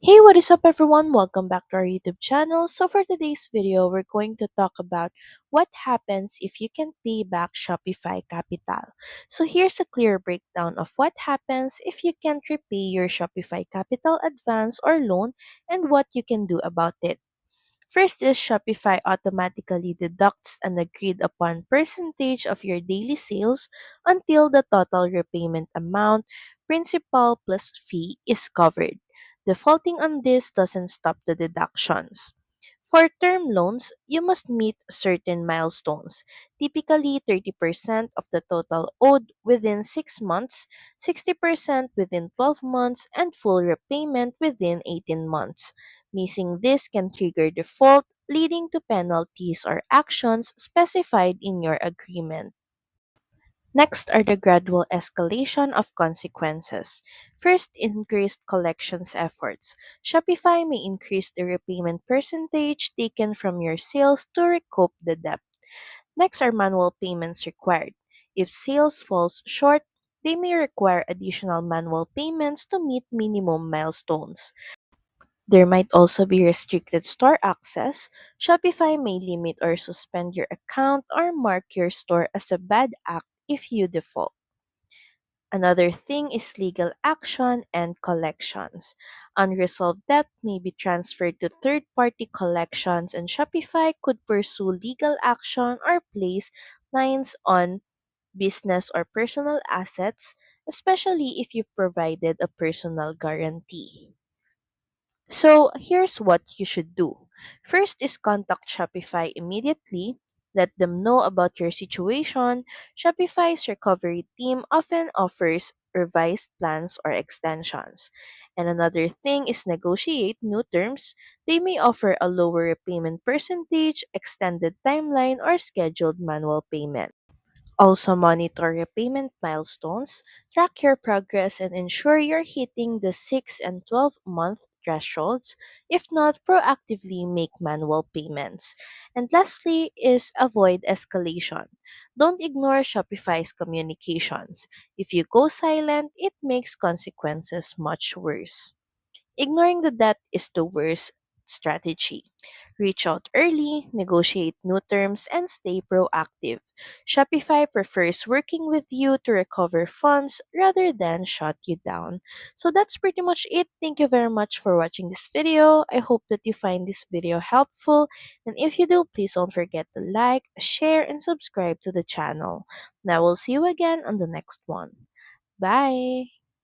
Hey, what is up everyone? Welcome back to our YouTube channel. So for today's video, we're going to talk about what happens if you can pay back Shopify capital. So here's a clear breakdown of what happens if you can't repay your Shopify capital advance or loan and what you can do about it. First is Shopify automatically deducts an agreed upon percentage of your daily sales until the total repayment amount, principal plus fee, is covered. Defaulting on this doesn't stop the deductions. For term loans, you must meet certain milestones, typically 30% of the total owed within 6 months, 60% within 12 months, and full repayment within 18 months. Missing this can trigger default, leading to penalties or actions specified in your agreement. Next are the gradual escalation of consequences. First, increased collections efforts. Shopify may increase the repayment percentage taken from your sales to recoup the debt. Next are manual payments required. If sales falls short, they may require additional manual payments to meet minimum milestones. There might also be restricted store access. Shopify may limit or suspend your account or mark your store as a bad act if you default. Another thing is legal action and collections. Unresolved debt may be transferred to third party collections, and Shopify could pursue legal action or place lines on business or personal assets, especially if you provided a personal guarantee. So here's what you should do. First is contact Shopify immediately. Let them know about your situation. Shopify's recovery team often offers revised plans or extensions. And another thing is negotiate new terms. They may offer a lower repayment percentage, extended timeline, or scheduled manual payment. Also, monitor repayment milestones, track your progress, and ensure you're hitting the 6 and 12-month thresholds. If not, proactively make manual payments. And lastly, is avoid escalation. Don't ignore Shopify's communications. If you go silent, it makes consequences much worse. Ignoring the debt is the worst strategy. Reach out early, negotiate new terms, and stay proactive. Shopify prefers working with you to recover funds rather than shut you down. So that's pretty much it. Thank you very much for watching this video. I hope that you find this video helpful. And if you do, please don't forget to like, share, and subscribe to the channel. Now we'll see you again on the next one. Bye!